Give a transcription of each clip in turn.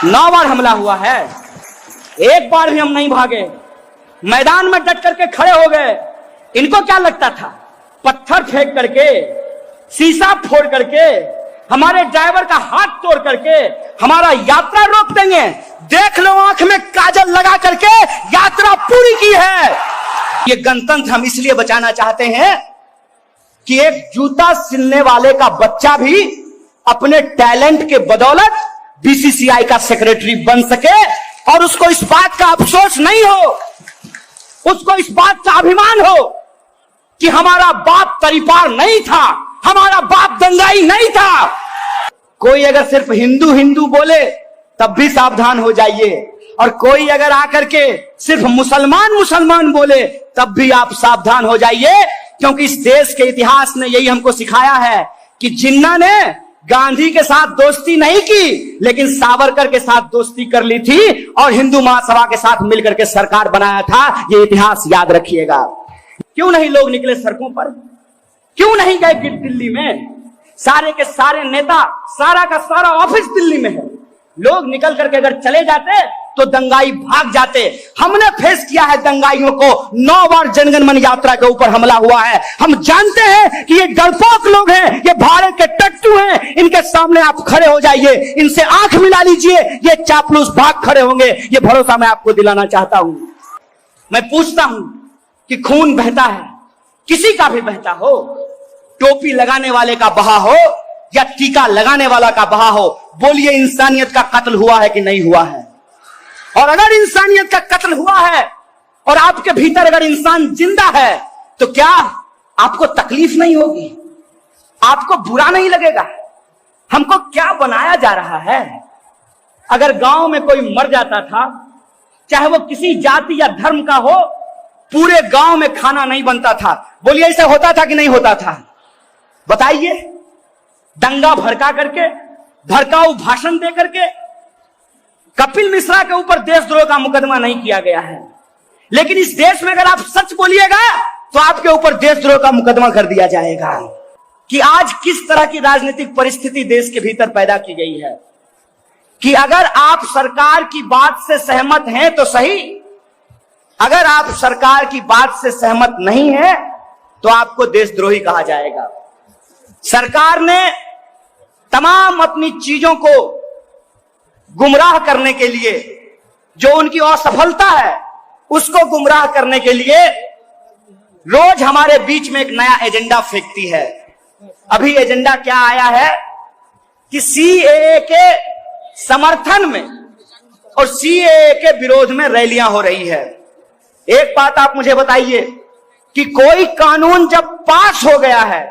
9 बार हमला हुआ है, एक बार भी हम नहीं भागे, मैदान में डट करके खड़े हो गए। इनको क्या लगता था पत्थर फेंक करके, शीशा फोड़ करके, हमारे ड्राइवर का हाथ तोड़ करके हमारा यात्रा रोक देंगे? देख लो, आंख में काजल लगा करके यात्रा पूरी की है। ये गणतंत्र हम इसलिए बचाना चाहते हैं कि एक जूता सिलने वाले का बच्चा भी अपने टैलेंट के बदौलत बीसीसीआई का सेक्रेटरी बन सके और उसको इस बात का अफसोस नहीं हो, उसको इस बात का अभिमान हो कि हमारा बाप तरीपार नहीं था, हमारा बाप दंगाई नहीं था। कोई अगर सिर्फ हिंदू हिंदू बोले तब भी सावधान हो जाइए, और कोई अगर आकर के सिर्फ मुसलमान मुसलमान बोले तब भी आप सावधान हो जाइए, क्योंकि इस देश के इतिहास ने यही हमको सिखाया है कि जिन्ना ने गांधी के साथ दोस्ती नहीं की, लेकिन सावरकर के साथ दोस्ती कर ली थी और हिंदू महासभा के साथ मिलकर के सरकार बनाया था। ये इतिहास याद रखिएगा। क्यों नहीं लोग निकले सड़कों पर? क्यों नहीं गए दिल्ली में? सारे के सारे नेता, सारा का सारा ऑफिस दिल्ली में है। लोग निकल करके अगर चले जाते तो दंगाई भाग जाते। हमने फेस किया है दंगाइयों को। 9 बार जनगण मन यात्रा के ऊपर हमला हुआ है। हम जानते हैं कि ये डरपोक लोग हैं, ये भारत के टट्टू हैं। इनके सामने आप खड़े हो जाइए, इनसे आंख मिला लीजिए, ये चापलूस भाग खड़े होंगे। ये भरोसा मैं आपको दिलाना चाहता हूं। मैं पूछता हूं कि खून बहता है, किसी का भी बहता हो, टोपी लगाने वाले का बहा हो या टीका लगाने वाला का बहा हो, बोलिए इंसानियत का कत्ल हुआ है कि नहीं हुआ है? और अगर इंसानियत का कत्ल हुआ है और आपके भीतर अगर इंसान जिंदा है तो क्या आपको तकलीफ नहीं होगी? आपको बुरा नहीं लगेगा? हमको क्या बनाया जा रहा है? अगर गांव में कोई मर जाता था, चाहे वो किसी जाति या धर्म का हो, पूरे गांव में खाना नहीं बनता था। बोलिए ऐसा होता था कि नहीं होता था? बताइए। दंगा भड़का करके, भड़काऊ भाषण दे करके कपिल मिश्रा के ऊपर देशद्रोह का मुकदमा नहीं किया गया है, लेकिन इस देश में अगर आप सच बोलिएगा तो आपके ऊपर देशद्रोह का मुकदमा कर दिया जाएगा। कि आज किस तरह की राजनीतिक परिस्थिति देश के भीतर पैदा की गई है कि अगर आप सरकार की बात से सहमत हैं तो सही, अगर आप सरकार की बात से सहमत नहीं है तो आपको देशद्रोही कहा जाएगा। सरकार ने तमाम अपनी चीजों को गुमराह करने के लिए, जो उनकी असफलता है उसको गुमराह करने के लिए रोज हमारे बीच में एक नया एजेंडा फेंकती है। अभी एजेंडा क्या आया है कि सीएए के समर्थन में और सीएए के विरोध में रैलियां हो रही है। एक बात आप मुझे बताइए कि कोई कानून जब पास हो गया है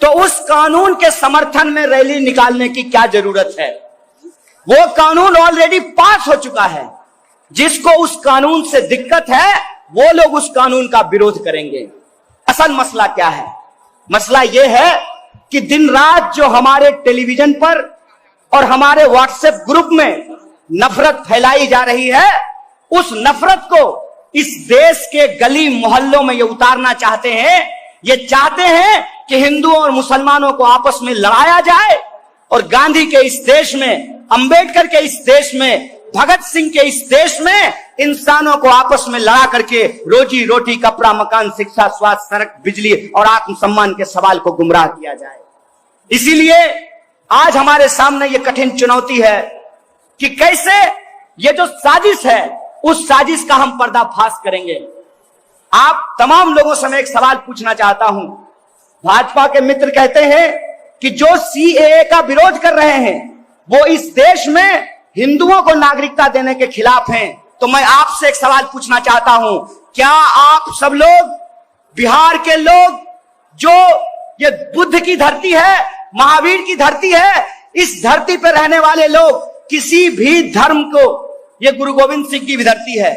तो उस कानून के समर्थन में रैली निकालने की क्या जरूरत है? वो कानून ऑलरेडी पास हो चुका है। जिसको उस कानून से दिक्कत है वो लोग उस कानून का विरोध करेंगे। असल मसला क्या है? मसला यह है कि दिन रात जो हमारे टेलीविजन पर और हमारे व्हाट्सएप ग्रुप में नफरत फैलाई जा रही है, उस नफरत को इस देश के गली मोहल्लों में ये उतारना चाहते हैं। ये चाहते हैं कि हिंदुओं और मुसलमानों को आपस में लड़ाया जाए और गांधी के इस देश में, अंबेडकर के इस देश में, भगत सिंह के इस देश में इंसानों को आपस में लड़ा करके रोजी रोटी, कपड़ा, मकान, शिक्षा, स्वास्थ्य, सड़क, बिजली और आत्मसम्मान के सवाल को गुमराह किया जाए। इसीलिए आज हमारे सामने ये कठिन चुनौती है कि कैसे ये जो साजिश है उस साजिश का हम पर्दाफाश करेंगे। आप तमाम लोगों से मैं एक सवाल पूछना चाहता हूं। भाजपा के मित्र कहते हैं कि जो सीएए का विरोध कर रहे हैं वो इस देश में हिंदुओं को नागरिकता देने के खिलाफ हैं। तो मैं आपसे एक सवाल पूछना चाहता हूं, क्या आप सब लोग, बिहार के लोग, जो ये बुद्ध की धरती है, महावीर की धरती है, इस धरती पर रहने वाले लोग किसी भी धर्म को, ये गुरु गोविंद सिंह की भी धरती है,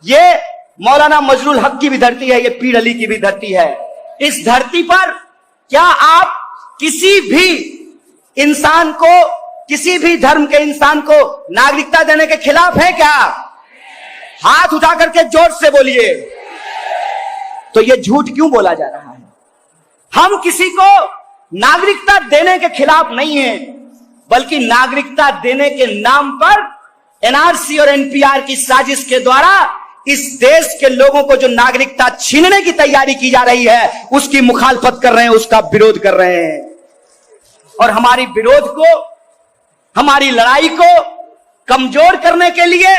ये मौलाना मजरुल हक की भी धरती है, ये पीर अली की भी धरती है, इस धरती पर क्या आप किसी भी इंसान को, किसी भी धर्म के इंसान को नागरिकता देने के खिलाफ है क्या? हाथ उठा करके जोर से बोलिए। तो ये झूठ क्यों बोला जा रहा है? हम किसी को नागरिकता देने के खिलाफ नहीं है, बल्कि नागरिकता देने के नाम पर एनआरसी और एनपीआर की साजिश के द्वारा इस देश के लोगों को जो नागरिकता छीनने की तैयारी की जा रही है उसकी मुखालफत कर रहे हैं, उसका विरोध कर रहे हैं। और हमारी विरोध को, हमारी लड़ाई को कमजोर करने के लिए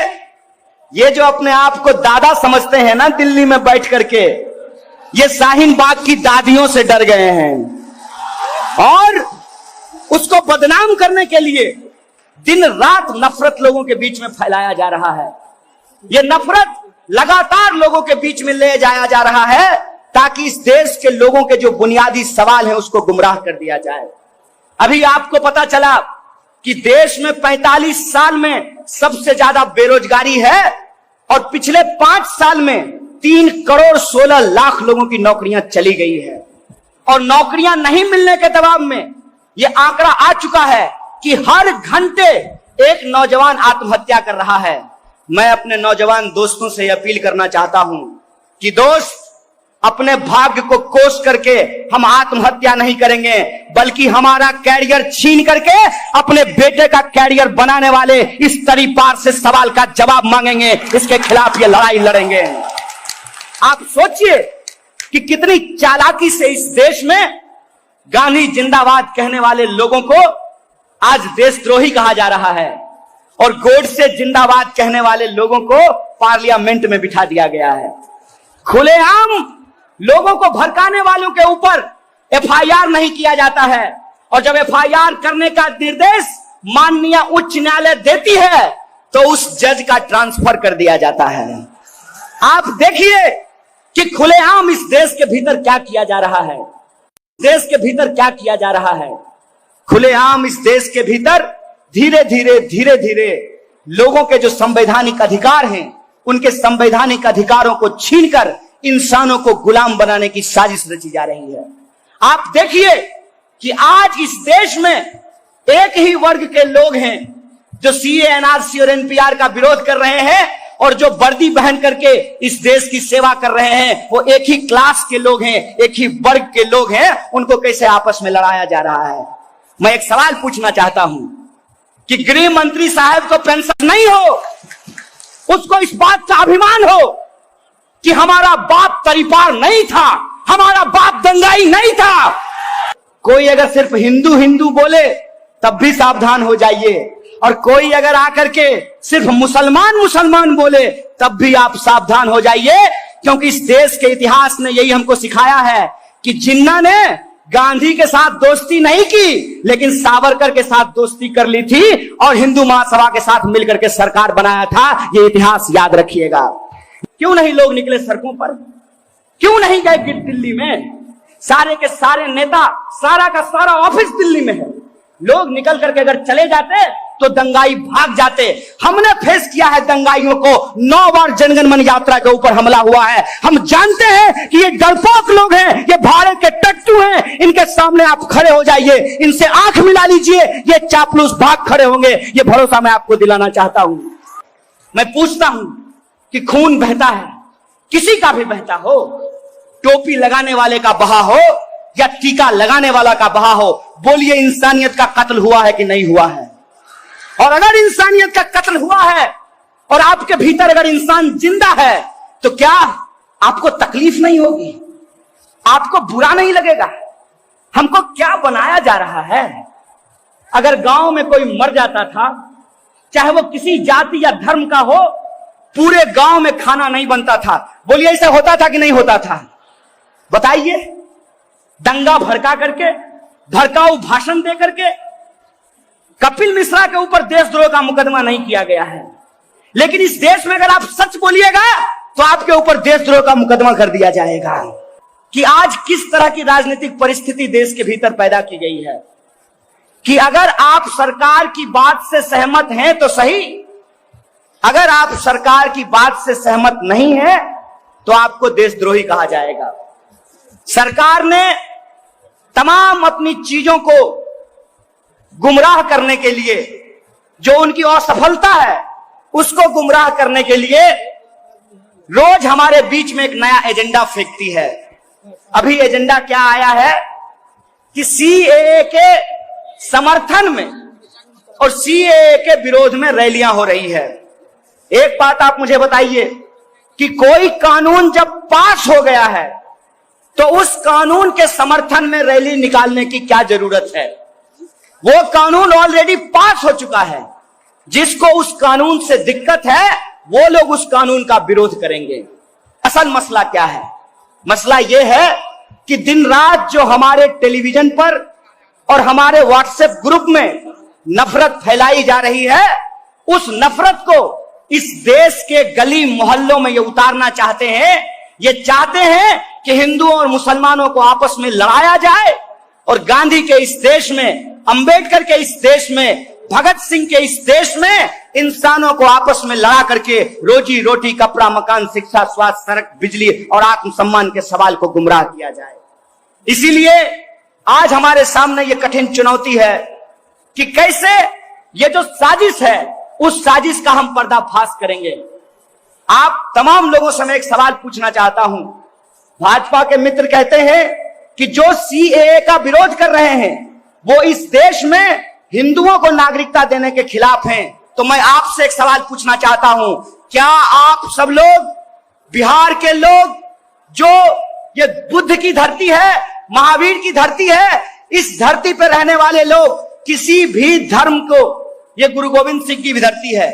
ये जो अपने आप को दादा समझते हैं ना दिल्ली में बैठ करके, ये शाहीन बाग की दादियों से डर गए हैं और उसको बदनाम करने के लिए दिन रात नफरत लोगों के बीच में फैलाया जा रहा है। ये नफरत लगातार लोगों के बीच में ले जाया जा रहा है ताकि इस देश के लोगों के जो बुनियादी सवाल हैं उसको गुमराह कर दिया जाए। अभी आपको पता चला कि देश में 45 साल में सबसे ज्यादा बेरोजगारी है और पिछले 5 साल में 3 करोड़ 16 लाख लोगों की नौकरियां चली गई है। और नौकरियां नहीं मिलने के दबाव में यह आंकड़ा आ चुका है कि हर घंटे एक नौजवान आत्महत्या कर रहा है। मैं अपने नौजवान दोस्तों से अपील करना चाहता हूं कि दोस्त, अपने भाग्य को कोस करके हम आत्महत्या नहीं करेंगे, बल्कि हमारा कैरियर छीन करके अपने बेटे का कैरियर बनाने वाले इस तरीपार से सवाल का जवाब मांगेंगे, इसके खिलाफ ये लड़ाई लड़ेंगे। आप सोचिए कि कितनी चालाकी से इस देश में गांधी जिंदाबाद कहने वाले लोगों को आज देशद्रोही कहा जा रहा है और गोडसे जिंदाबाद कहने वाले लोगों को पार्लियामेंट में बिठा दिया गया है। खुलेआम लोगों को भड़काने वालों के ऊपर एफआईआर नहीं किया जाता है और जब एफआईआर करने का निर्देश माननीय उच्च न्यायालय देती है तो उस जज का ट्रांसफर कर दिया जाता है। आप देखिए कि खुलेआम इस देश के भीतर क्या किया जा रहा है, देश के भीतर क्या किया जा रहा है। खुलेआम इस देश के भीतर धीरे धीरे लोगों के जो संवैधानिक अधिकार हैं उनके संवैधानिक अधिकारों को छीनकर इंसानों को गुलाम बनाने की साजिश रची जा रही है। आप देखिए कि आज इस देश में एक ही वर्ग के लोग हैं जो सीए, एनआरसी और एनपीआर का विरोध कर रहे हैं और जो वर्दी पहन करके इस देश की सेवा कर रहे हैं वो एक ही क्लास के लोग हैं, एक ही वर्ग के लोग हैं। उनको कैसे आपस में लड़ाया जा रहा है। मैं एक सवाल पूछना चाहता हूं कि गृह मंत्री साहब को पेंशन नहीं हो, उसको इस बात का अभिमान हो कि हमारा बाप तरीपार नहीं था, हमारा बाप दंगाई नहीं था। कोई अगर सिर्फ हिंदू हिंदू बोले तब भी सावधान हो जाइए और कोई अगर आकर के सिर्फ मुसलमान मुसलमान बोले तब भी आप सावधान हो जाइए, क्योंकि इस देश के इतिहास ने यही हमको सिखाया है कि जिन्ना ने गांधी के साथ दोस्ती नहीं की लेकिन सावरकर के साथ दोस्ती कर ली थी और हिंदू महासभा के साथ मिलकर के सरकार बनाया था। ये इतिहास याद रखिएगा। क्यों नहीं लोग निकले सड़कों पर, क्यों नहीं गए दिल्ली में? सारे के सारे नेता, सारा का सारा ऑफिस दिल्ली में है। लोग निकल करके अगर चले जाते तो दंगाई भाग जाते। हमने फेस किया है दंगाइयों को, 9 बार जनगण मन यात्रा के ऊपर हमला हुआ है। हम जानते हैं कि ये डरपोक लोग हैं, ये भारत के टट्टू हैं। इनके सामने आप खड़े हो जाइए, इनसे आंख मिला लीजिए, ये चापलूस भाग खड़े होंगे। ये भरोसा मैं आपको दिलाना चाहता हूं। मैं पूछता हूं कि खून बहता है, किसी का भी बहता हो, टोपी लगाने वाले का बहा हो या टीका लगाने वाला का बहा हो, बोलिए इंसानियत का कत्ल हुआ है कि नहीं हुआ है? और अगर इंसानियत का कत्ल हुआ है और आपके भीतर अगर इंसान जिंदा है तो क्या आपको तकलीफ नहीं होगी? आपको बुरा नहीं लगेगा? हमको क्या बनाया जा रहा है? अगर गांव में कोई मर जाता था, चाहे वो किसी जाति या धर्म का हो, पूरे गांव में खाना नहीं बनता था। बोलिए ऐसा होता था कि नहीं होता था? बताइए। दंगा भड़का करके, भड़काऊ भाषण दे करके कपिल मिश्रा के ऊपर देशद्रोह का मुकदमा नहीं किया गया है, लेकिन इस देश में अगर आप सच बोलिएगा तो आपके ऊपर देशद्रोह का मुकदमा कर दिया जाएगा। कि आज किस तरह की राजनीतिक परिस्थिति देश के भीतर पैदा की गई है कि अगर आप सरकार की बात से सहमत हैं तो सही, अगर आप सरकार की बात से सहमत नहीं है तो आपको देशद्रोही कहा जाएगा। सरकार ने तमाम अपनी चीजों को गुमराह करने के लिए, जो उनकी असफलता है उसको गुमराह करने के लिए रोज हमारे बीच में एक नया एजेंडा फेंकती है। अभी एजेंडा क्या आया है कि सीएए के समर्थन में और सीएए के विरोध में रैलियां हो रही है। एक बात आप मुझे बताइए कि कोई कानून जब पास हो गया है तो उस कानून के समर्थन में रैली निकालने की क्या जरूरत है? वो कानून ऑलरेडी पास हो चुका है। जिसको उस कानून से दिक्कत है वो लोग उस कानून का विरोध करेंगे। असल मसला क्या है? मसला यह है कि दिन रात जो हमारे टेलीविजन पर और हमारे व्हाट्सएप ग्रुप में नफरत फैलाई जा रही है, उस नफरत को इस देश के गली मोहल्लों में ये उतारना चाहते हैं। ये चाहते हैं कि हिंदुओं और मुसलमानों को आपस में लड़ाया जाए और गांधी के इस देश में, अंबेडकर के इस देश में, भगत सिंह के इस देश में इंसानों को आपस में लड़ा करके रोजी रोटी, कपड़ा, मकान, शिक्षा, स्वास्थ्य, सड़क, बिजली और आत्मसम्मान के सवाल को गुमराह किया जाए। इसीलिए आज हमारे सामने ये कठिन चुनौती है कि कैसे ये जो साजिश है उस साजिश का हम पर्दाफाश करेंगे। आप तमाम लोगों से मैं एक सवाल पूछना चाहता हूं। भाजपा के मित्र कहते हैं कि जो सीएए का विरोध कर रहे हैं वो इस देश में हिंदुओं को नागरिकता देने के खिलाफ हैं। तो मैं आपसे एक सवाल पूछना चाहता हूं, क्या आप सब लोग, बिहार के लोग, जो ये बुद्ध की धरती है, महावीर की धरती है, इस धरती पर रहने वाले लोग किसी भी धर्म को, ये गुरु गोविंद सिंह की भी धरती है,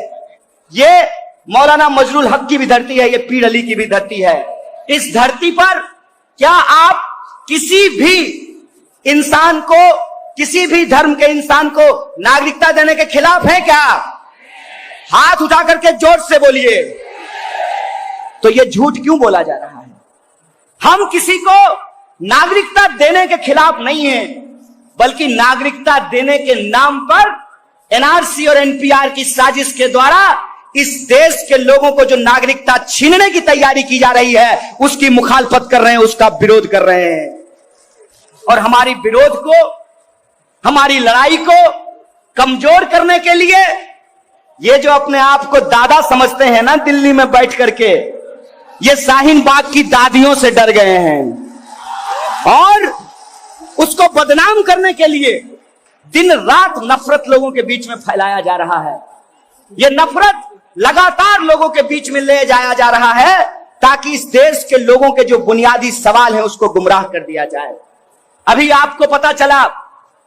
ये मौलाना मजरुल हक की भी धरती है, ये पीर अली की भी धरती है, इस धरती पर क्या आप किसी भी इंसान को, किसी भी धर्म के इंसान को नागरिकता देने के खिलाफ है क्या? हाथ उठा करके जोर से बोलिए। तो ये झूठ क्यों बोला जा रहा है? हम किसी को नागरिकता देने के खिलाफ नहीं हैं, बल्कि नागरिकता देने के नाम पर एनआरसी और एनपीआर की साजिश के द्वारा इस देश के लोगों को जो नागरिकता छीनने की तैयारी की जा रही है उसकी मुखालफत कर रहे हैं, उसका विरोध कर रहे हैं। और हमारी विरोध को, हमारी लड़ाई को कमजोर करने के लिए ये जो अपने आप को दादा समझते हैं ना दिल्ली में बैठ करके, ये शाहीन बाग की दादियों से डर गए हैं और उसको बदनाम करने के लिए दिन रात नफरत लोगों के बीच में फैलाया जा रहा है। ये नफरत लगातार लोगों के बीच में ले जाया जा रहा है ताकि इस देश के लोगों के जो बुनियादी सवाल हैं उसको गुमराह कर दिया जाए। अभी आपको पता चला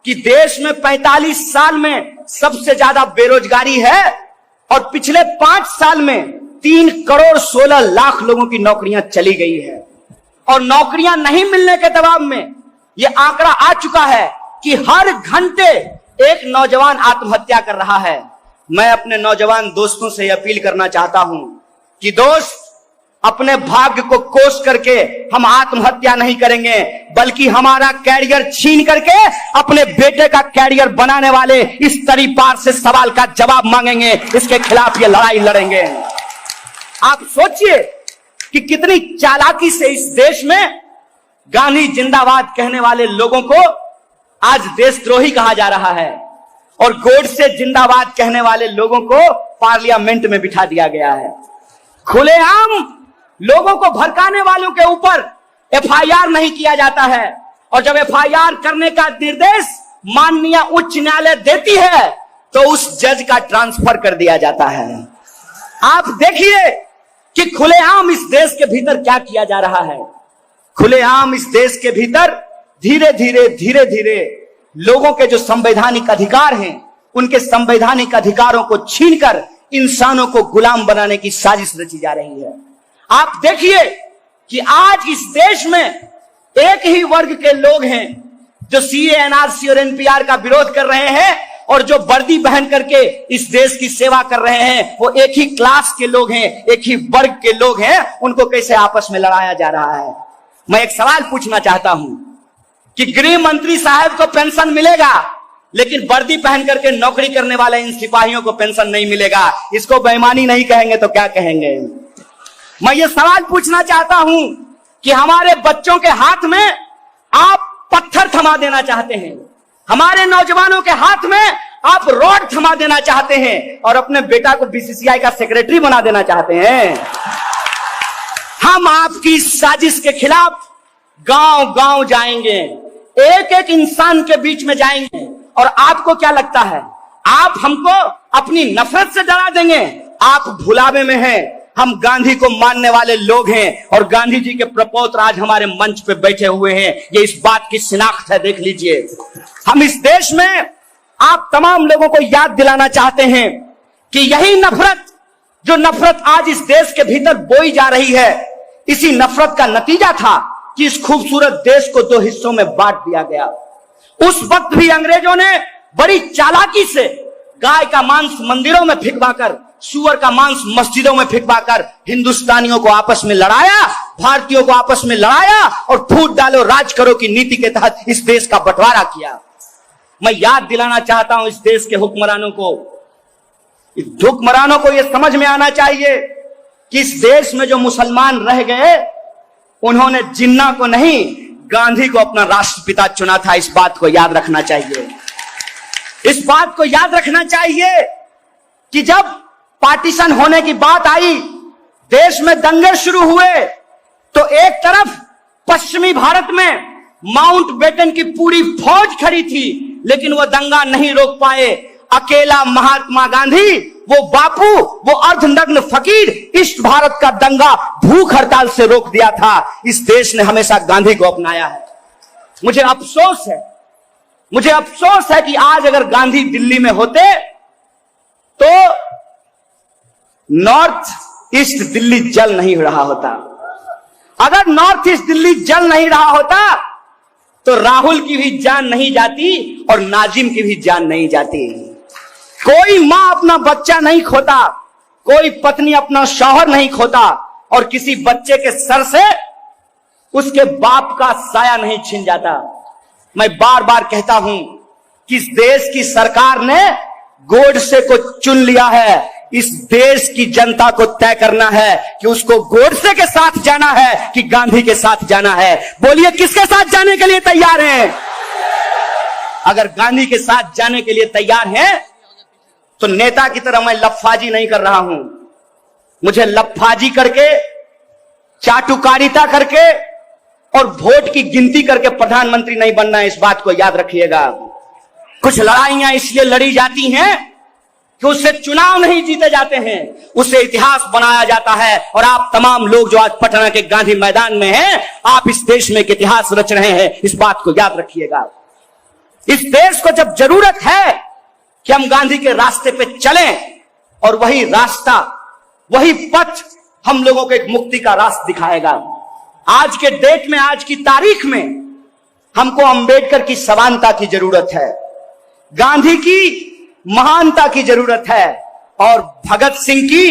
कि देश में 45 साल में सबसे ज्यादा बेरोजगारी है और पिछले 5 साल में 3 करोड़ 16 लाख लोगों की नौकरियां चली गई है। और नौकरियां नहीं मिलने के दबाव में यह आंकड़ा आ चुका है कि हर घंटे एक नौजवान आत्महत्या कर रहा है। मैं अपने नौजवान दोस्तों से अपील करना चाहता हूं कि दोस्त, अपने भाग्य को कोस करके हम आत्महत्या नहीं करेंगे, बल्कि हमारा कैरियर छीन करके अपने बेटे का कैरियर बनाने वाले इस तरीपार से सवाल का जवाब मांगेंगे, इसके खिलाफ ये लड़ाई लड़ेंगे। आप सोचिए कि कितनी चालाकी से इस देश में गांधी जिंदाबाद कहने वाले लोगों को आज देशद्रोही कहा जा रहा है और गोडसे जिंदाबाद कहने वाले लोगों को पार्लियामेंट में बिठा दिया गया है। खुलेआम लोगों को भड़काने वालों के ऊपर एफआईआर नहीं किया जाता है और जब एफआईआर करने का निर्देश माननीय उच्च न्यायालय देती है तो उस जज का ट्रांसफर कर दिया जाता है। आप देखिए कि खुलेआम इस देश के भीतर क्या किया जा रहा है। खुलेआम इस देश के भीतर धीरे धीरे लोगों के जो संवैधानिक अधिकार हैं उनके संवैधानिक अधिकारों को छीनकर इंसानों को गुलाम बनाने की साजिश रची जा रही है। आप देखिए कि आज इस देश में एक ही वर्ग के लोग हैं जो सीए, एनआरसी और एनपीआर का विरोध कर रहे हैं और जो वर्दी पहन करके इस देश की सेवा कर रहे हैं वो एक ही क्लास के लोग हैं, एक ही वर्ग के लोग हैं। उनको कैसे आपस में लड़ाया जा रहा है? मैं एक सवाल पूछना चाहता हूं कि गृह मंत्री साहब को पेंशन मिलेगा लेकिन वर्दी पहन करके नौकरी करने वाले इन सिपाहियों को पेंशन नहीं मिलेगा। इसको बेईमानी नहीं कहेंगे तो क्या कहेंगे? मैं ये सवाल पूछना चाहता हूं कि हमारे बच्चों के हाथ में आप पत्थर थमा देना चाहते हैं, हमारे नौजवानों के हाथ में आप रॉड थमा देना चाहते हैं और अपने बेटा को बीसीसीआई का सेक्रेटरी बना देना चाहते हैं। हम आपकी साजिश के खिलाफ गांव गांव जाएंगे, एक एक इंसान के बीच में जाएंगे। और आपको क्या लगता है, आप हमको अपनी नफरत से डरा देंगे, आप भुलावे में हैं। हम गांधी को मानने वाले लोग हैं और गांधी जी के प्रपोत्र आज हमारे मंच पे बैठे हुए हैं। ये इस बात की शिनाख्त है, देख लीजिए। हम इस देश में आप तमाम लोगों को याद दिलाना चाहते हैं कि यही नफरत, जो नफरत आज इस देश के भीतर बोई जा रही है, इसी नफरत का नतीजा था कि इस खूबसूरत देश को दो हिस्सों में बांट दिया गया। उस वक्त भी अंग्रेजों ने बड़ी चालाकी से गाय का मांस मंदिरों में फिकवाकर, सूअर का मांस मस्जिदों में फिकवाकर हिंदुस्तानियों को आपस में लड़ाया, भारतीयों को आपस में लड़ाया और फूट डालो राज करो की नीति के तहत इस देश का बंटवारा किया। मैं याद दिलाना चाहता हूं इस देश के हुक्मरानों को यह समझ में आना चाहिए कि इस देश में जो मुसलमान रह गए, उन्होंने जिन्ना को नहीं, गांधी को अपना राष्ट्रपिता चुना था। इस बात को याद रखना चाहिए। इस बात को याद रखना चाहिए कि जब पार्टीशन होने की बात आई, देश में दंगे शुरू हुए, तो एक तरफ पश्चिमी भारत में माउंटबेटन की पूरी फौज खड़ी थी, लेकिन वह दंगा नहीं रोक पाए। अकेला महात्मा गांधी, वो बापू, वो अर्धनग्न फकीर, ईस्ट भारत का दंगा भूख हड़ताल से रोक दिया था। इस देश ने हमेशा गांधी को अपनाया है। मुझे अफसोस है कि आज अगर गांधी दिल्ली में होते तो नॉर्थ ईस्ट दिल्ली जल नहीं रहा होता। अगर नॉर्थ ईस्ट दिल्ली जल नहीं रहा होता तो राहुल की भी जान नहीं जाती और नाजिम की भी जान नहीं जाती। कोई मां अपना बच्चा नहीं खोता, कोई पत्नी अपना शौहर नहीं खोता, और किसी बच्चे के सर से उसके बाप का साया नहीं छिन जाता। मैं बार बार कहता हूं कि इस देश की सरकार ने गोडसे को चुन लिया है। इस देश की जनता को तय करना है कि उसको गोडसे के साथ जाना है कि गांधी के साथ जाना है। बोलिए, किसके साथ जाने के लिए तैयार हैं? अगर गांधी के साथ जाने के लिए तैयार हैं तो नेता की तरह मैं लफाजी नहीं कर रहा हूं। मुझे लफाजी करके, चाटुकारिता करके और वोट की गिनती करके प्रधानमंत्री नहीं बनना है। इस बात को याद रखिएगा। कुछ लड़ाइयां इसलिए लड़ी जाती हैं कि उससे चुनाव नहीं जीते जाते हैं, उससे इतिहास बनाया जाता है। और आप तमाम लोग जो आज पटना के गांधी मैदान में हैं, आप इस देश में एक इतिहास रच रहे हैं। इस बात को याद रखिएगा। इस देश को जब जरूरत है कि हम गांधी के रास्ते पे चलें, और वही रास्ता, वही पथ हम लोगों को एक मुक्ति का रास्ता दिखाएगा। आज के डेट में, आज की तारीख में हमको अंबेडकर की समानता की जरूरत है, गांधी की महानता की जरूरत है, और भगत सिंह की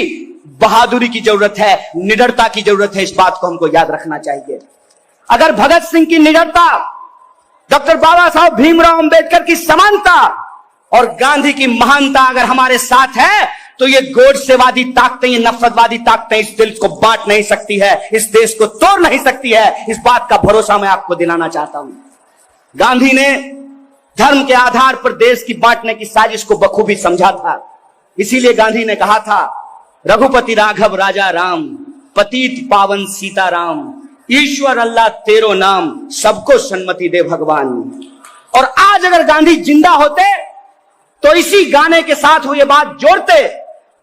बहादुरी की जरूरत है, निडरता की जरूरत है। इस बात को हमको याद रखना चाहिए। अगर भगत सिंह की निडरता, डॉक्टर बाबा साहब भीमराव अंबेडकर की समानता और गांधी की महानता अगर हमारे साथ है, तो ये गोडसेवादी ताकतें, ये नफरतवादी ताकतें इस देश को बांट नहीं सकती है, इस देश को तोड़ नहीं सकती है। इस बात का भरोसा मैं आपको दिलाना चाहता हूं। गांधी ने धर्म के आधार पर देश की बांटने की साजिश को बखूबी समझा था। इसीलिए गांधी ने कहा था, रघुपति राघव राजा राम, पतित पावन सीताराम, ईश्वर अल्लाह तेरो नाम, सबको सन्मति दे भगवान। और आज अगर गांधी जिंदा होते तो इसी गाने के साथ वो ये बात जोड़ते,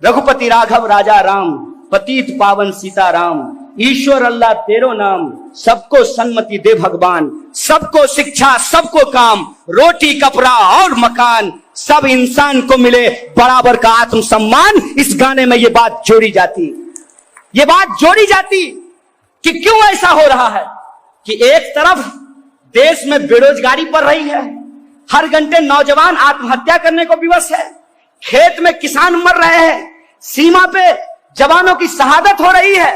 रघुपति राघव राजा राम, पतित पावन सीताराम, ईश्वर अल्लाह तेरो नाम, सबको सन्मति दे भगवान, सबको शिक्षा, सबको काम, रोटी कपड़ा और मकान, सब इंसान को मिले बराबर का आत्मसम्मान। इस गाने में ये बात जोड़ी जाती, ये बात जोड़ी जाती कि क्यों ऐसा हो रहा है कि एक तरफ देश में बेरोजगारी बढ़ रही है, हर घंटे नौजवान आत्महत्या करने को विवश है, खेत में किसान मर रहे हैं, सीमा पे जवानों की शहादत हो रही है।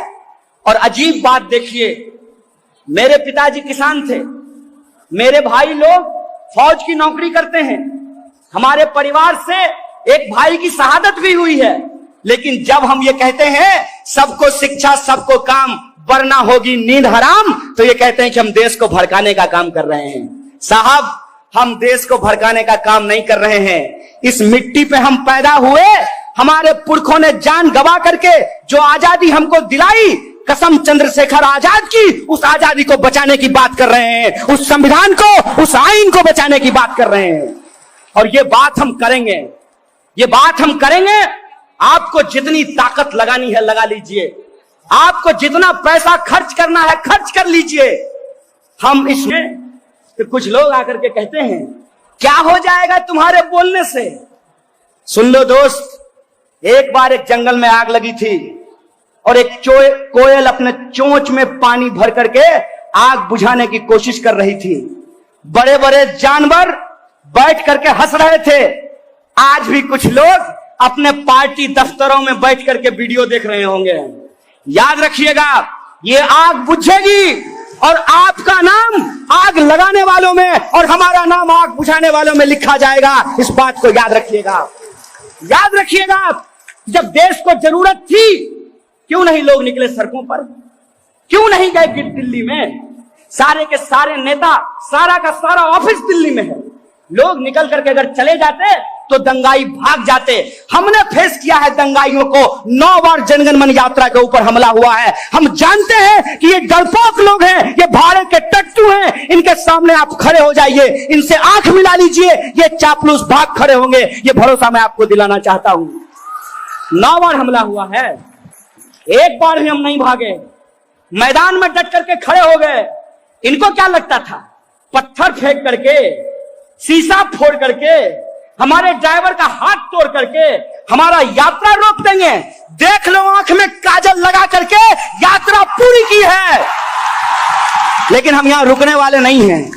और अजीब बात देखिए, मेरे पिताजी किसान थे, मेरे भाई लोग फौज की नौकरी करते हैं, हमारे परिवार से एक भाई की शहादत भी हुई है, लेकिन जब हम ये कहते हैं सबको शिक्षा, सबको काम, वरना होगी नींद हराम, तो ये कहते हैं कि हम देश को भड़काने का काम कर रहे हैं। साहब, हम देश को भड़काने का काम नहीं कर रहे हैं। इस मिट्टी पे हम पैदा हुए, हमारे पुरखों ने जान गवा करके जो आजादी हमको दिलाई, कसम चंद्रशेखर आजाद की, उस आजादी को बचाने की बात कर रहे हैं, उस संविधान को, उस आइन को बचाने की बात कर रहे हैं। और ये बात हम करेंगे, ये बात हम करेंगे। आपको जितनी ताकत लगानी है लगा लीजिए, आपको जितना पैसा खर्च करना है खर्च कर लीजिए। हम इसमें तो कुछ लोग आकर के कहते हैं क्या हो जाएगा तुम्हारे बोलने से। सुन लो दोस्त, एक बार एक जंगल में आग लगी थी और एक कोयल अपने चोंच में पानी भर करके आग बुझाने की कोशिश कर रही थी। बड़े बड़े जानवर बैठ करके हंस रहे थे। आज भी कुछ लोग अपने पार्टी दफ्तरों में बैठ करके वीडियो देख रहे होंगे। याद रखिएगा, ये आग बुझेगी और आपका नाम आग लगाने वालों में और हमारा नाम आग बुझाने वालों में लिखा जाएगा। इस बात को याद रखिएगा। याद रखिएगा, जब देश को जरूरत थी क्यों नहीं लोग निकले सड़कों पर, क्यों नहीं गए दिल्ली में। सारे के सारे नेता, सारा का सारा ऑफिस दिल्ली में है। लोग निकल करके अगर चले जाते तो दंगाई भाग जाते। हमने फेस किया है दंगाइयों को। 9 बार जनगण मन यात्रा के ऊपर हमला हुआ है। हम जानते हैं कि ये डरपोक लोग हैं, ये भारत के टट्टू हैं। इनके सामने आप खड़े हो जाइए, इनसे आंख मिला लीजिए, ये चापलूस भाग खड़े होंगे। ये भरोसा मैं आपको दिलाना चाहता हूं। 9 बार हमला हुआ है, एक बार भी हम नहीं भागे, मैदान में डट करके खड़े हो गए। इनको क्या लगता था पत्थर फेंक करके, शीशा फोड़ करके, हमारे ड्राइवर का हाथ तोड़ करके हमारा यात्रा रोक देंगे। देख लो, आंख में काजल लगा करके यात्रा पूरी की है। लेकिन हम यहां रुकने वाले नहीं हैं।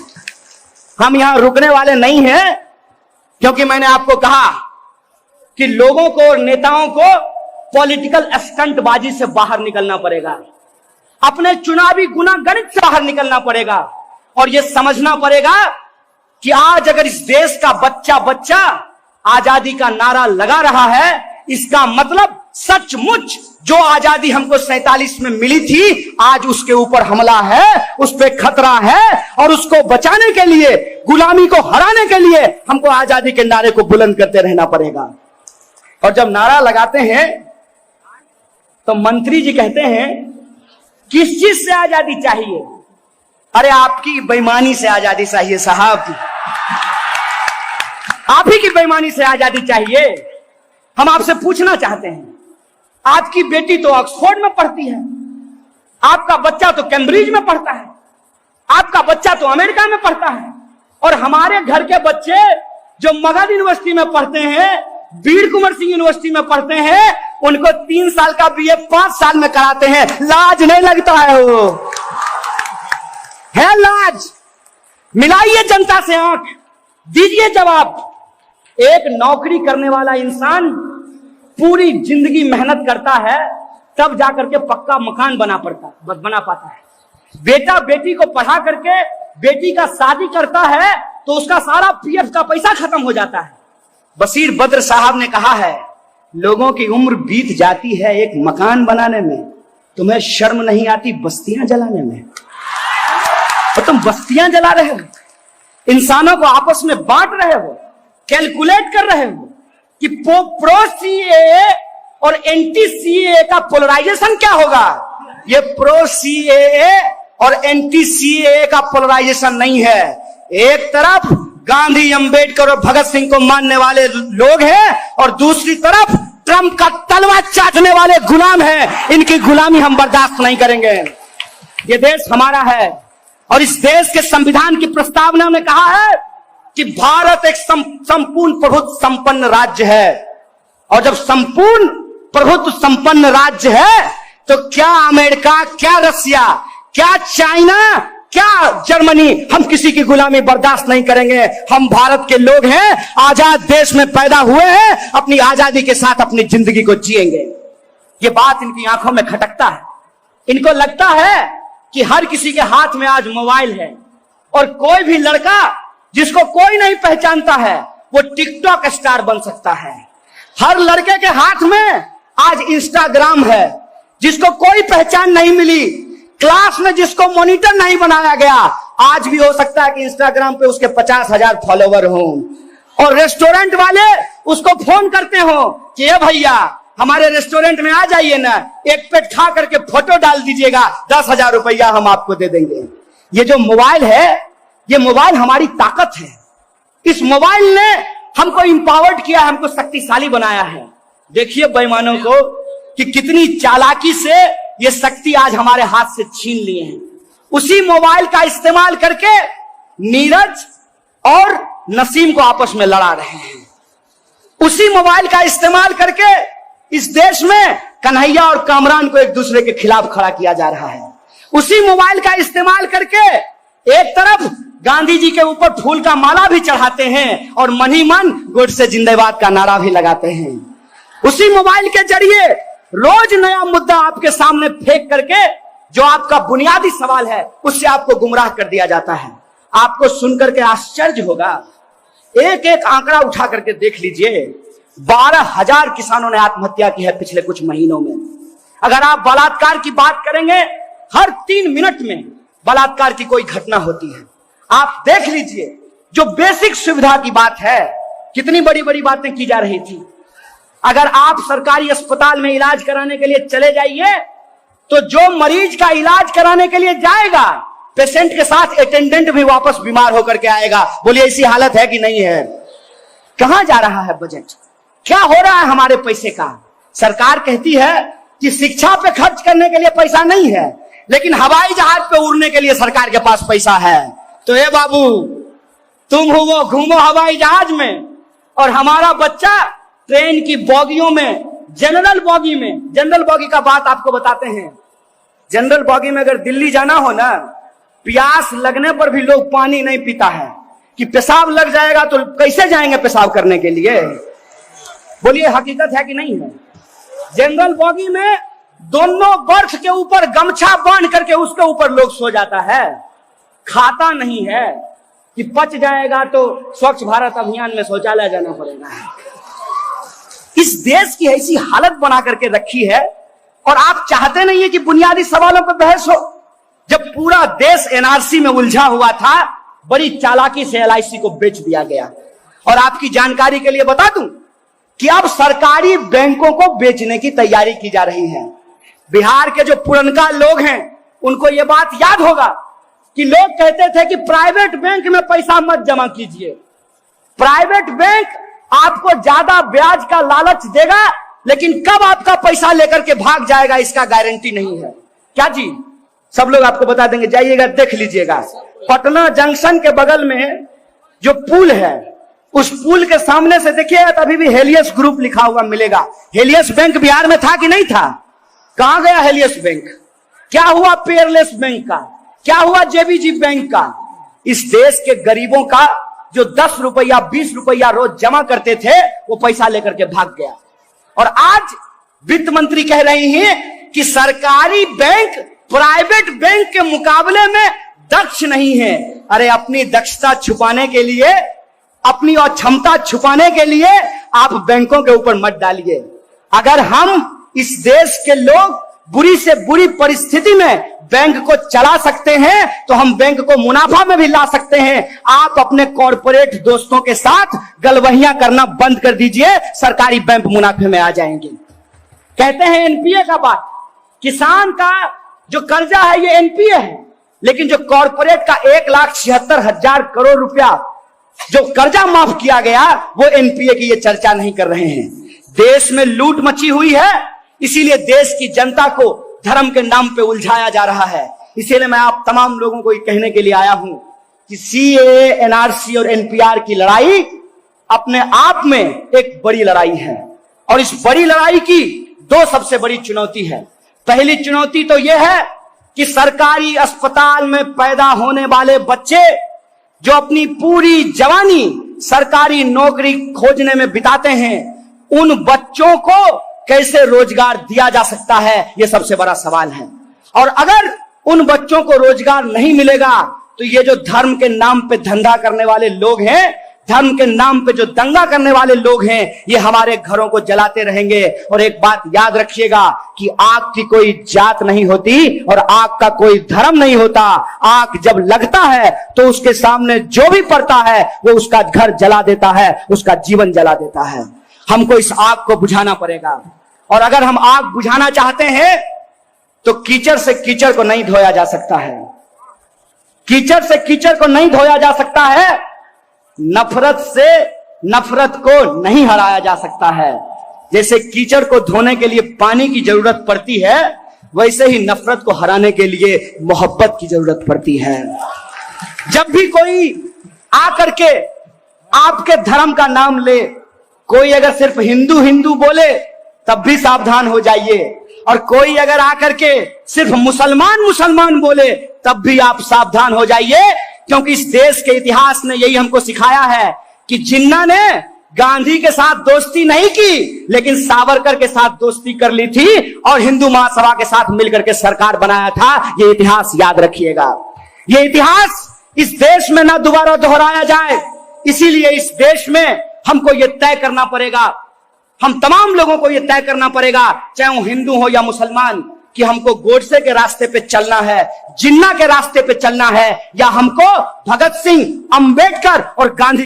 हम यहां रुकने वाले नहीं हैं, क्योंकि मैंने आपको कहा कि लोगों को और नेताओं को पॉलिटिकल स्टंटबाजी से बाहर निकलना पड़ेगा, अपने चुनावी गुनागणित से बाहर निकलना पड़ेगा और यह समझना पड़ेगा कि आज अगर इस देश का बच्चा बच्चा आजादी का नारा लगा रहा है, इसका मतलब सचमुच जो आजादी हमको 47 में मिली थी, आज उसके ऊपर हमला है, उस पर खतरा है और उसको बचाने के लिए, गुलामी को हराने के लिए हमको आजादी के नारे को बुलंद करते रहना पड़ेगा। और जब नारा लगाते हैं तो मंत्री जी कहते हैं किस चीज से आजादी चाहिए? अरे आपकी बेईमानी से आजादी चाहिए साहब, आप ही की बेईमानी से आजादी चाहिए। हम आपसे पूछना चाहते हैं, आपकी बेटी तो ऑक्सफोर्ड में पढ़ती है, आपका बच्चा तो कैम्ब्रिज में पढ़ता है, आपका बच्चा तो अमेरिका में पढ़ता है, और हमारे घर के बच्चे जो मगध यूनिवर्सिटी में पढ़ते हैं, वीर कुंवर सिंह यूनिवर्सिटी में पढ़ते हैं, उनको 3 साल का बीए 5 साल में कराते हैं। लाज नहीं लगता है? वो है लाज? मिलाइए जनता से आंख, दीजिए जवाब। एक नौकरी करने वाला इंसान पूरी जिंदगी मेहनत करता है, तब जाकर के पक्का मकान बना पाता है। बेटा बेटी को पढ़ा करके बेटी का शादी करता है तो उसका सारा पीएफ का पैसा खत्म हो जाता है। बशीर बद्र साहब ने कहा है, लोगों की उम्र बीत जाती है एक मकान बनाने में, तुम्हें शर्म नहीं आती बस्तियां जलाने में? और तुम बस्तियां जला रहे हो, इंसानों को आपस में बांट रहे हो, कैलकुलेट कर रहे हो कि प्रो सीएए और एंटी सीएए का पोलराइजेशन क्या होगा। ये प्रो सीएए और एंटी सीएए का पोलराइजेशन नहीं है। एक तरफ गांधी, अंबेडकर और भगत सिंह को मानने वाले लोग हैं और दूसरी तरफ ट्रंप का तलवार चाटने वाले गुलाम हैं। इनकी गुलामी हम बर्दाश्त नहीं करेंगे। ये देश हमारा है और इस देश के संविधान की प्रस्तावना में कहा है कि भारत एक संपूर्ण प्रभुत्व संपन्न राज्य है। और जब संपूर्ण प्रभुत्व संपन्न राज्य है तो क्या अमेरिका, क्या रसिया, क्या चाइना, क्या जर्मनी, हम किसी की गुलामी बर्दाश्त नहीं करेंगे। हम भारत के लोग हैं, आजाद देश में पैदा हुए हैं, अपनी आजादी के साथ अपनी जिंदगी को जिएंगे। ये बात इनकी आंखों में खटकता है। इनको लगता है कि हर किसी के हाथ में आज मोबाइल है और कोई भी लड़का जिसको कोई नहीं पहचानता है वो टिकटॉक स्टार बन सकता है। हर लड़के के हाथ में आज इंस्टाग्राम है, जिसको कोई पहचान नहीं मिली, क्लास में जिसको मॉनिटर नहीं बनाया गया, आज भी हो सकता है कि इंस्टाग्राम पे उसके 50,000 फॉलोवर हों। और रेस्टोरेंट वाले उसको फोन करते हो कि ये भैया हमारे रेस्टोरेंट में आ जाइए ना, एक प्लेट खा करके फोटो डाल दीजिएगा, 10,000 रुपया हम आपको दे देंगे। ये जो मोबाइल है, ये मोबाइल हमारी ताकत है। इस मोबाइल ने हमको इंपावर्ड किया है, हमको शक्तिशाली बनाया है। देखिए बेईमानों को कि कितनी चालाकी से ये शक्ति आज हमारे हाथ से छीन लिए हैं। उसी मोबाइल का इस्तेमाल करके नीरज और नसीम को आपस में लड़ा रहे हैं। उसी मोबाइल का इस्तेमाल करके इस देश में कन्हैया और कामरान को एक दूसरे के खिलाफ खड़ा किया जा रहा है। उसी मोबाइल का इस्तेमाल करके एक तरफ गांधी जी के ऊपर फूल का माला भी चढ़ाते हैं और मन ही मन गोडसे जिंदाबाद का नारा भी लगाते हैं। उसी मोबाइल के जरिए रोज नया मुद्दा आपके सामने फेंक करके जो आपका बुनियादी सवाल है उससे आपको गुमराह कर दिया जाता है। आपको सुनकर के आश्चर्य होगा, एक एक आंकड़ा उठा करके देख लीजिए, 12,000 किसानों ने आत्महत्या की है पिछले कुछ महीनों में। अगर आप बलात्कार की बात करेंगे, हर 3 मिनट में बलात्कार की कोई घटना होती है। आप देख लीजिए, जो बेसिक सुविधा की बात है, कितनी बड़ी बड़ी बातें की जा रही थी। अगर आप सरकारी अस्पताल में इलाज कराने के लिए चले जाइए तो जो मरीज का इलाज कराने के लिए जाएगा, पेशेंट के साथ अटेंडेंट भी वापस बीमार होकर के आएगा। बोलिए ऐसी हालत है कि नहीं है? कहां जा रहा है बजट? क्या हो रहा है हमारे पैसे का? सरकार कहती है कि शिक्षा पे खर्च करने के लिए पैसा नहीं है, लेकिन हवाई जहाज पे उड़ने के लिए सरकार के पास पैसा है। तो ए बाबू, तुम हो वो घूमो हवाई जहाज में और हमारा बच्चा ट्रेन की बोगियों में, जनरल बोगी में। जनरल बोगी का बात आपको बताते हैं। जनरल बोगी में अगर दिल्ली जाना हो ना, प्यास लगने पर भी लोग पानी नहीं पीता है कि पेशाब लग जाएगा तो कैसे जाएंगे पेशाब करने के लिए। बोलिए हकीकत है कि नहीं है? जनरल बोगी में दोनों बर्थ के ऊपर गमछा बांध करके उसके ऊपर लोग सो जाता है। खाता नहीं है कि पच जाएगा तो स्वच्छ भारत अभियान में शौचालय जाना पड़ेगा। इस देश की ऐसी हालत बना करके रखी है और आप चाहते नहीं है कि बुनियादी सवालों पर बहस हो। जब पूरा देश एनआरसी में उलझा हुआ था, बड़ी चालाकी से एलआईसी को बेच दिया गया। और आपकी जानकारी के लिए बता दूं कि अब सरकारी बैंकों को बेचने की तैयारी की जा रही है। बिहार के जो पुरनका लोग हैं उनको यह बात याद होगा कि लोग कहते थे कि प्राइवेट बैंक में पैसा मत जमा कीजिए, प्राइवेट बैंक आपको ज्यादा ब्याज का लालच देगा, लेकिन कब आपका पैसा लेकर के भाग जाएगा इसका गारंटी नहीं है। क्या जी? सब लोग आपको बता देंगे, जाइएगा देख लीजिएगा। पटना जंक्शन के बगल में जो पुल है, उस पुल के सामने से देखिएगा तो अभी भी हेलियस ग्रुप लिखा हुआ मिलेगा। हेलियस बैंक बिहार में था कि नहीं था? कहां गया हेलियस बैंक? क्या हुआ पेयरलेस बैंक का? क्या हुआ जेबीजी बैंक का? इस देश के गरीबों का जो 10 रुपया 20 रुपया रोज जमा करते थे, वो पैसा लेकर के भाग गया। और आज वित्त मंत्री कह रही हैं कि सरकारी बैंक प्राइवेट बैंक के मुकाबले में दक्ष नहीं है। अरे अपनी दक्षता छुपाने के लिए, अपनी अक्षमता छुपाने के लिए आप बैंकों के ऊपर मत डालिए। अगर हम इस देश के लोग बुरी से बुरी परिस्थिति में बैंक को चला सकते हैं तो हम बैंक को मुनाफा में भी ला सकते हैं। आप अपने कॉर्पोरेट दोस्तों के साथ गलवहियां करना बंद कर दीजिए, सरकारी बैंक मुनाफे में आ जाएंगे। कहते हैं एनपीए का बात, किसान का जो कर्जा है ये एनपीए है, लेकिन जो कॉर्पोरेट का 1,76,000 करोड़ रुपया जो कर्जा माफ किया गया वो एनपीए की ये चर्चा नहीं कर रहे हैं। देश में लूट मची हुई है, इसीलिए देश की जनता को धर्म के नाम पे उलझाया जा रहा है। इसीलिए मैं आप तमाम लोगों को ये कहने के लिए आया हूं कि सीएए, एनआरसी और एनपीआर की लड़ाई अपने आप में एक बड़ी लड़ाई है और इस बड़ी लड़ाई की 2 सबसे बड़ी चुनौती है। पहली चुनौती तो यह है कि सरकारी अस्पताल में पैदा होने वाले बच्चे जो अपनी पूरी जवानी सरकारी नौकरी खोजने में बिताते हैं, उन बच्चों को कैसे रोजगार दिया जा सकता है, यह सबसे बड़ा सवाल है। और अगर उन बच्चों को रोजगार नहीं मिलेगा तो ये जो धर्म के नाम पे धंधा करने वाले लोग हैं, धर्म के नाम पे जो दंगा करने वाले लोग हैं, ये हमारे घरों को जलाते रहेंगे। और एक बात याद रखिएगा कि आग की कोई जात नहीं होती और आग का कोई धर्म नहीं होता। आग जब लगता है तो उसके सामने जो भी पड़ता है वो उसका घर जला देता है, उसका जीवन जला देता है। हमको इस आग को बुझाना पड़ेगा। और अगर हम आग बुझाना चाहते हैं तो कीचड़ से कीचड़ को नहीं धोया जा सकता है, कीचड़ से कीचड़ को नहीं धोया जा सकता है, नफरत से नफरत को नहीं हराया जा सकता है। जैसे कीचड़ को धोने के लिए पानी की जरूरत पड़ती है, वैसे ही नफरत को हराने के लिए मोहब्बत की जरूरत पड़ती है। जब भी कोई आकर के आपके धर्म का नाम ले, कोई अगर सिर्फ हिंदू हिंदू बोले तब भी सावधान हो जाइए, और कोई अगर आकर के सिर्फ मुसलमान मुसलमान बोले तब भी आप सावधान हो जाइए, क्योंकि इस देश के इतिहास ने यही हमको सिखाया है कि जिन्ना ने गांधी के साथ दोस्ती नहीं की, लेकिन सावरकर के साथ दोस्ती कर ली थी और हिंदू महासभा के साथ मिलकर के सरकार बनाया था। ये इतिहास याद रखिएगा। ये इतिहास इस देश में ना दोबारा दोहराया जाए, इसीलिए इस देश में हमको ये तय करना पड़ेगा, हम तमाम लोगों को ये तय करना पड़ेगा, चाहे वो हिंदू हो या मुसलमान, कि हमको गोडसे के रास्ते पे चलना है, जिन्ना के रास्ते पे चलना है, या हमको भगत सिंह, अंबेडकर और गांधी